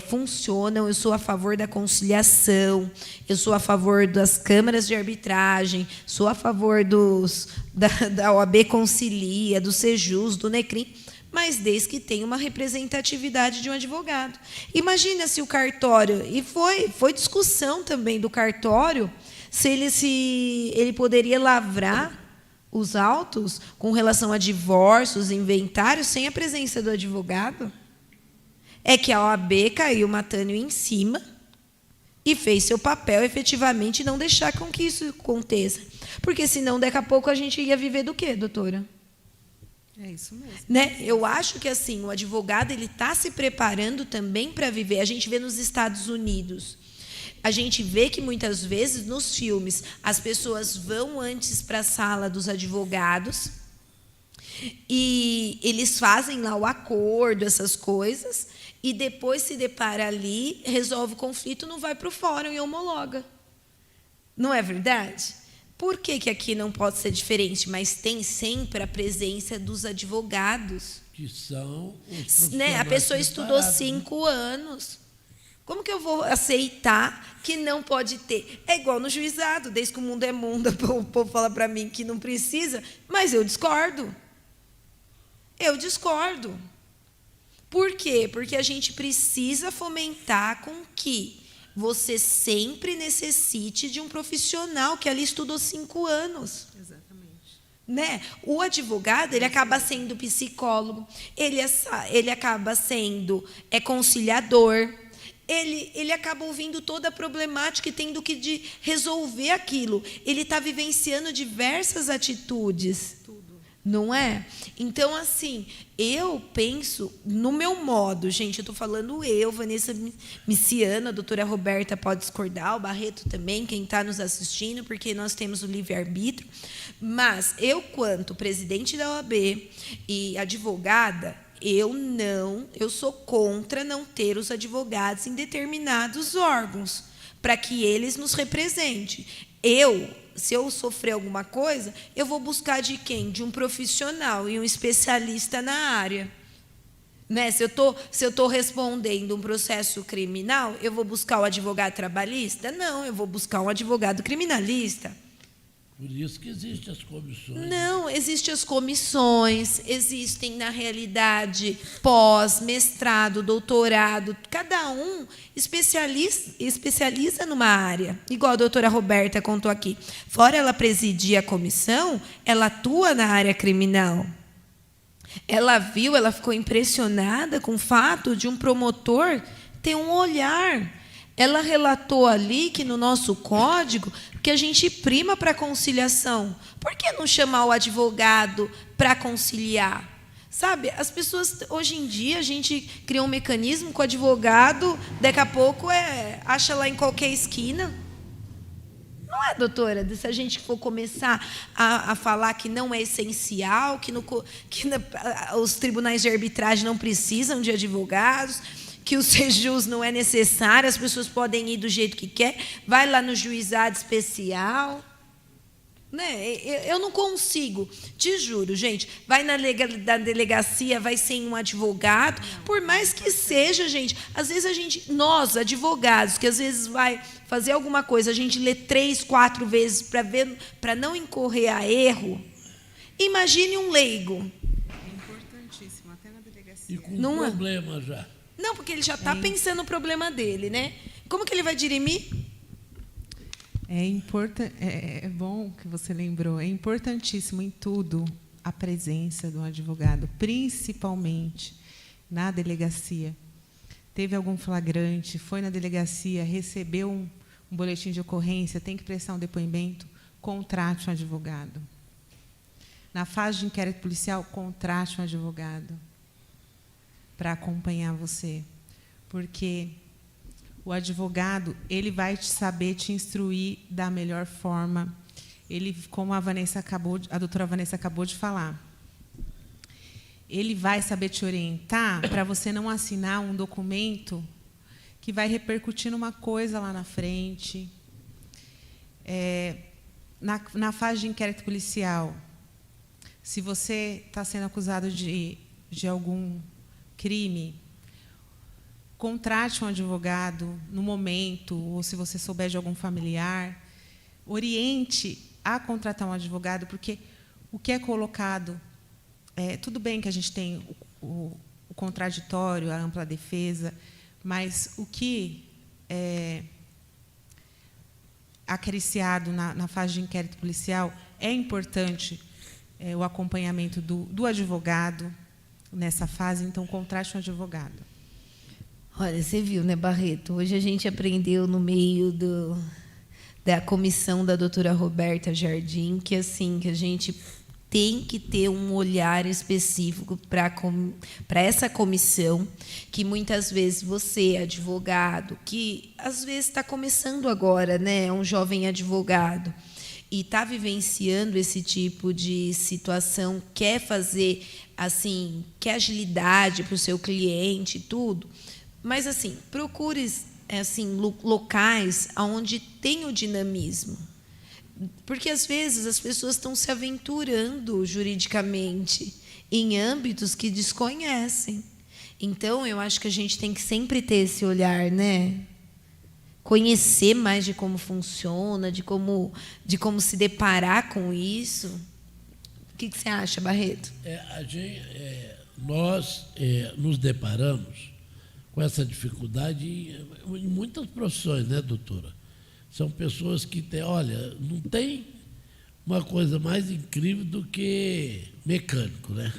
funcionam, eu sou a favor da conciliação, eu sou a favor das câmaras de arbitragem, sou a favor da OAB Concilia, do Sejus, do NECRIM, mas desde que tenha uma representatividade de um advogado. Imagina se o cartório, e foi discussão também do cartório, se ele poderia lavrar os autos com relação a divórcios, inventários, sem a presença do advogado. É que a OAB caiu matando em cima e fez seu papel efetivamente não deixar com que isso aconteça. Porque senão, daqui a pouco, a gente ia viver do quê, doutora? É isso mesmo. Né? Eu acho que assim, o advogado está se preparando também para viver. A gente vê nos Estados Unidos. A gente vê que, muitas vezes, nos filmes, as pessoas vão antes para a sala dos advogados e eles fazem lá o acordo, essas coisas, e depois se depara ali, resolve o conflito, não vai para o fórum e homologa. Não é verdade? Por que aqui não pode ser diferente? Mas tem sempre a presença dos advogados. Que são os né? A pessoa estudou 5 anos. Como que eu vou aceitar que não pode ter? É igual no juizado, desde que o mundo é mundo, o povo fala para mim que não precisa, mas eu discordo. Eu discordo. Por quê? Porque a gente precisa fomentar com que você sempre necessite de um profissional que ali estudou 5 anos. Exatamente. Né? O advogado, ele acaba sendo psicólogo, ele acaba sendo conciliador, ele acaba ouvindo toda a problemática e tendo que resolver aquilo. Ele está vivenciando diversas atitudes. Não é? Então, assim, eu penso, no meu modo, gente, eu estou falando Vanessa Miciana, a doutora Roberta pode discordar, o Barreto também, quem está nos assistindo, porque nós temos o livre-arbítrio, mas eu, quanto presidente da OAB e advogada, eu sou contra não ter os advogados em determinados órgãos, para que eles nos representem. Se eu sofrer alguma coisa, eu vou buscar de quem? De um profissional e um especialista na área. Né? Se eu estou respondendo um processo criminal, eu vou buscar o advogado trabalhista? Não, eu vou buscar um advogado criminalista. Por isso que existem as comissões. Não, existem as comissões, existem, na realidade, pós, mestrado, doutorado, cada um especializa numa área, igual a doutora Roberta contou aqui. Fora ela presidir a comissão, ela atua na área criminal. Ela ficou impressionada com o fato de um promotor ter um olhar. Ela relatou ali que, no nosso código, que a gente prima para a conciliação. Por que não chamar o advogado para conciliar? Sabe, as pessoas, hoje em dia, a gente cria um mecanismo com o advogado, daqui a pouco acha lá em qualquer esquina. Não Não é, doutora? Se a gente for começar a falar que não é essencial, que os tribunais de arbitragem não precisam de advogados, que o sejus não é necessário, as pessoas podem ir do jeito que quer, vai lá no juizado especial. Né? Eu não consigo, te juro, gente. Vai na delegacia, vai sem um advogado, por mais que seja, gente. Às vezes nós, advogados, que às vezes vai fazer alguma coisa, a gente lê 3, 4 vezes para não incorrer a erro. Imagine um leigo. É importantíssimo, até na delegacia. E com não problema já. Não, porque ele já está pensando no problema dele, né? Como que ele vai dirimir? É bom que você lembrou. É importantíssimo em tudo a presença do advogado, principalmente na delegacia. Teve algum flagrante, foi na delegacia, recebeu um boletim de ocorrência, tem que prestar um depoimento, contrate um advogado. Na fase de inquérito policial, contrate um advogado para acompanhar você, porque o advogado, ele vai saber te instruir da melhor forma. Ele, como a doutora Vanessa acabou de falar, ele vai saber te orientar para você não assinar um documento que vai repercutir numa coisa lá na frente. Na fase de inquérito policial, se você está sendo acusado de algum crime, contrate um advogado no momento, ou se você souber de algum familiar, oriente a contratar um advogado, porque o que é colocado, tudo bem que a gente tem o contraditório, a ampla defesa, mas o que é acariciado na fase de inquérito policial é importante o acompanhamento do advogado nessa fase, então contrate um advogado. Olha, você viu, né, Barreto? Hoje a gente aprendeu no meio da comissão da doutora Roberta Jardim que assim que a gente tem que ter um olhar específico para essa comissão, que muitas vezes você, advogado, que às vezes está começando agora, né, um jovem advogado, e está vivenciando esse tipo de situação, quer fazer assim, quer agilidade para o seu cliente e tudo. Mas, assim, procure assim, locais onde tem o dinamismo. Porque, às vezes, as pessoas estão se aventurando juridicamente em âmbitos que desconhecem. Então, eu acho que a gente tem que sempre ter esse olhar, né? Conhecer mais de como funciona, de como se deparar com isso. O que você acha, Barreto? Nós nos deparamos com essa dificuldade em muitas profissões, né, doutora? São pessoas que têm, olha, não tem uma coisa mais incrível do que mecânico, né?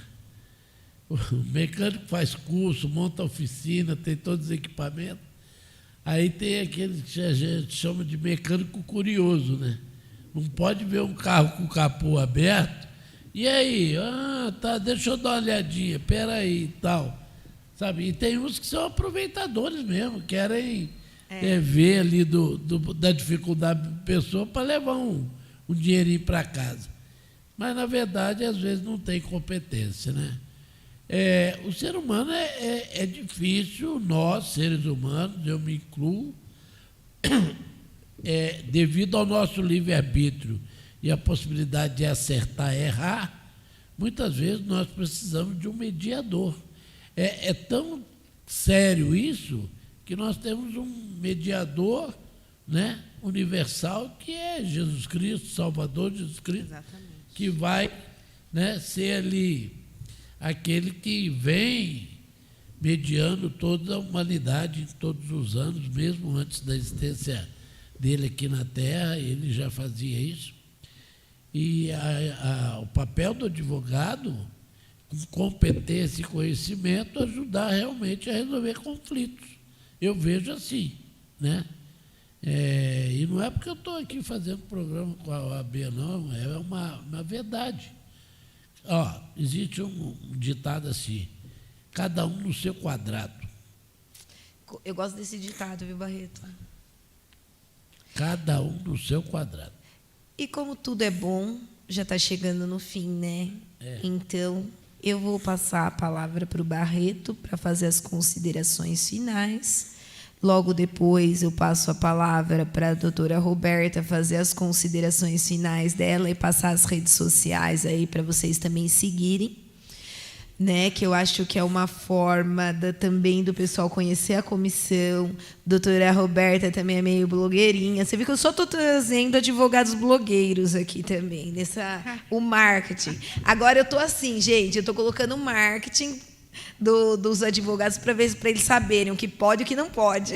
O mecânico faz curso, monta oficina, tem todos os equipamentos. Aí tem aquele que a gente chama de mecânico curioso, né? Não pode ver um carro com o capô aberto. E aí? Tá, deixa eu dar uma olhadinha, peraí e tal. Sabe? E tem uns que são aproveitadores mesmo, querem ver ali da dificuldade da pessoa para levar um dinheirinho para casa. Mas, na verdade, às vezes não tem competência, né? O ser humano é difícil, nós, seres humanos, eu me incluo, devido ao nosso livre-arbítrio e a possibilidade de acertar e errar, muitas vezes nós precisamos de um mediador. É tão sério isso que nós temos um mediador, né, universal, que é Jesus Cristo, Salvador Jesus Cristo. Exatamente. Que vai, né, ser ali aquele que vem mediando toda a humanidade todos os anos, mesmo antes da existência dele aqui na Terra, ele já fazia isso. E o papel do advogado, com competência e conhecimento, ajudar realmente a resolver conflitos. Eu vejo assim, né? E não é porque eu estou aqui fazendo programa com a OAB, não, é uma verdade. Existe um ditado assim, cada um no seu quadrado. Eu gosto desse ditado, viu, Barreto? Cada um no seu quadrado. E como tudo é bom, já está chegando no fim, né? Então, eu vou passar a palavra para o Barreto para fazer as considerações finais. Logo depois, eu passo a palavra para a doutora Roberta fazer as considerações finais dela e passar as redes sociais aí para vocês também seguirem, né? Que eu acho que é uma forma também do pessoal conhecer a comissão. Doutora Roberta também é meio blogueirinha. Você viu que eu só estou trazendo advogados blogueiros aqui também, o marketing. Agora eu estou assim, gente, eu estou colocando o marketing dos advogados para eles saberem o que pode e o que não pode.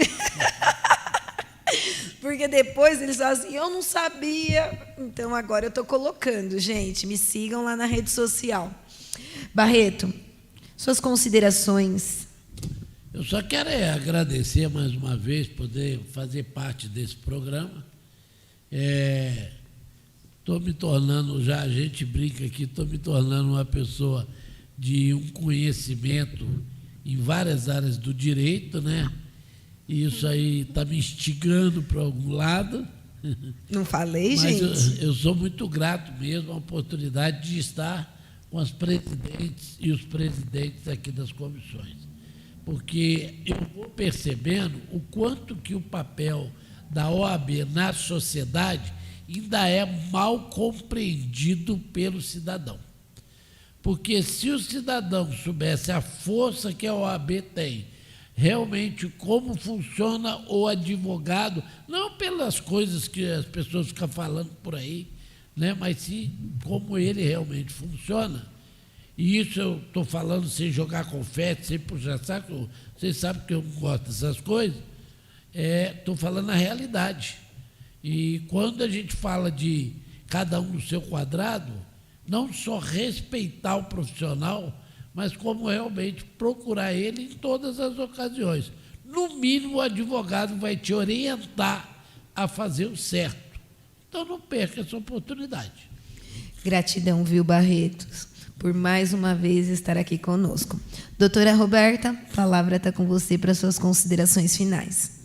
Porque depois eles falam assim, eu não sabia. Então, agora eu estou colocando, gente. Me sigam lá na rede social. Barreto, suas considerações. Eu só quero agradecer mais uma vez poder fazer parte desse programa. Estou me tornando, já a gente brinca aqui, estou me tornando uma pessoa de um conhecimento em várias áreas do direito, né? E isso aí está me instigando para algum lado. Não falei, mas gente? Eu sou muito grato mesmo à oportunidade de estar com as presidentes e os presidentes aqui das comissões. Porque eu vou percebendo o quanto que o papel da OAB na sociedade ainda é mal compreendido pelo cidadão. Porque se o cidadão soubesse a força que a OAB tem, realmente como funciona o advogado, não pelas coisas que as pessoas ficam falando por aí, né, mas sim como ele realmente funciona. E isso eu estou falando sem jogar confete, sem puxar saco, vocês sabem que eu não gosto dessas coisas, estou falando a realidade. E quando a gente fala de cada um no seu quadrado, não só respeitar o profissional, mas como realmente procurar ele em todas as ocasiões. No mínimo, o advogado vai te orientar a fazer o certo. Então, não perca essa oportunidade. Gratidão, viu, Barretos, por mais uma vez estar aqui conosco. Doutora Roberta, a palavra está com você para suas considerações finais.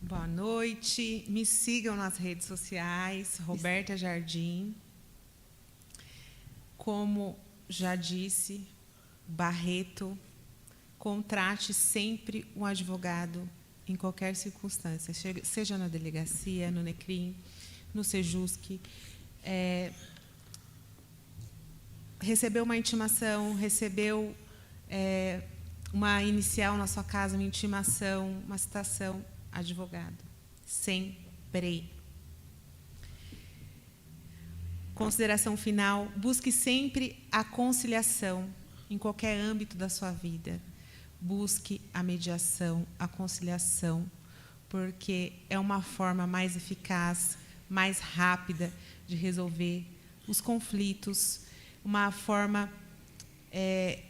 Boa noite. Me sigam nas redes sociais, Roberta Jardim. Como já disse, Barreto, contrate sempre um advogado em qualquer circunstância, seja na delegacia, no NECRIM, no SEJUSC. Recebeu uma intimação, recebeu uma inicial na sua casa, uma intimação, uma citação, advogado. Sempre. Consideração final, busque sempre a conciliação em qualquer âmbito da sua vida. Busque a mediação, a conciliação, porque é uma forma mais eficaz, mais rápida de resolver os conflitos, uma forma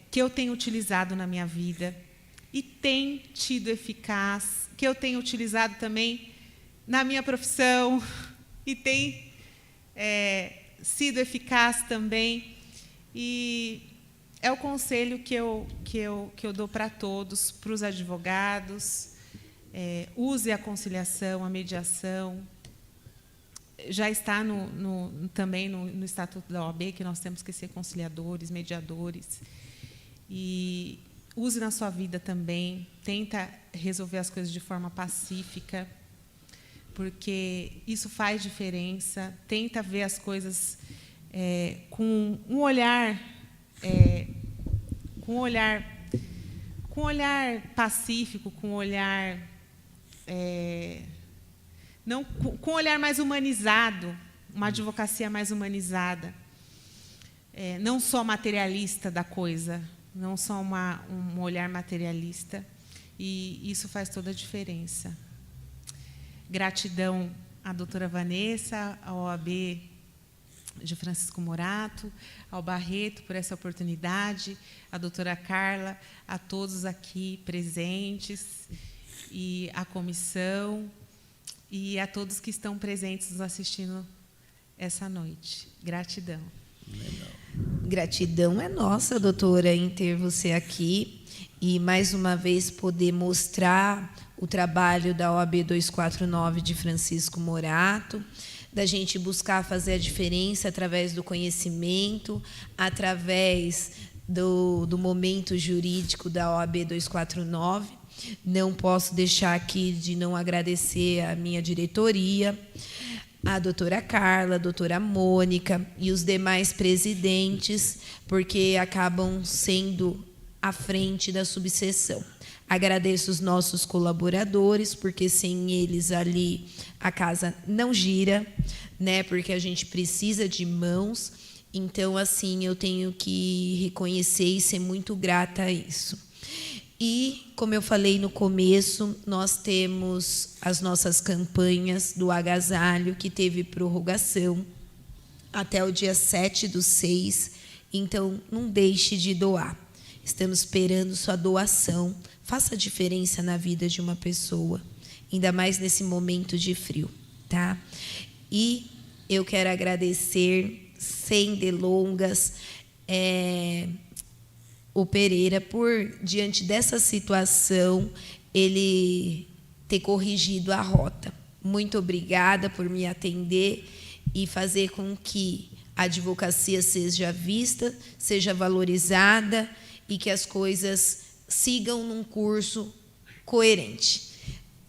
que eu tenho utilizado na minha vida e tem tido eficaz, que eu tenho utilizado também na minha profissão e tem sido eficaz também, e é o conselho que eu dou para todos, para os advogados. Use a conciliação, a mediação. Já está também no Estatuto da OAB que nós temos que ser conciliadores, mediadores, e use na sua vida também. Tenta resolver as coisas de forma pacífica, porque isso faz diferença. Tenta ver as coisas com um olhar pacífico, com um olhar com um olhar mais humanizado, uma advocacia mais humanizada, não só materialista da coisa, não só um olhar materialista, e isso faz toda a diferença. Gratidão à doutora Vanessa, ao OAB de Francisco Morato, ao Barreto por essa oportunidade, à doutora Carla, a todos aqui presentes, e à comissão, e a todos que estão presentes nos assistindo essa noite. Gratidão. Legal. Gratidão é nossa, doutora, em ter você aqui e, mais uma vez, poder mostrar o trabalho da OAB 249 de Francisco Morato, da gente buscar fazer a diferença através do conhecimento, através do momento jurídico da OAB 249. Não posso deixar aqui de não agradecer a minha diretoria, a doutora Carla, a doutora Mônica e os demais presidentes, porque acabam sendo à frente da subseção. Agradeço os nossos colaboradores, porque sem eles ali a casa não gira, né? Porque a gente precisa de mãos. Então, assim, eu tenho que reconhecer e ser muito grata a isso. E, como eu falei no começo, nós temos as nossas campanhas do agasalho, que teve prorrogação até o dia 7/6. Então, não deixe de doar. Estamos esperando sua doação. Faça diferença na vida de uma pessoa, ainda mais nesse momento de frio, tá? E eu quero agradecer, sem delongas, o Pereira por, diante dessa situação, ele ter corrigido a rota. Muito obrigada por me atender e fazer com que a advocacia seja vista, seja valorizada e que as coisas sigam num curso coerente.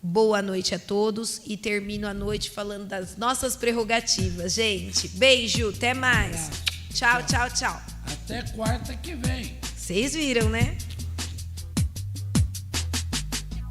Boa noite a todos e termino a noite falando das nossas prerrogativas. Gente, beijo, até mais. Tchau, tchau, tchau. Até quarta que vem. Vocês viram, né?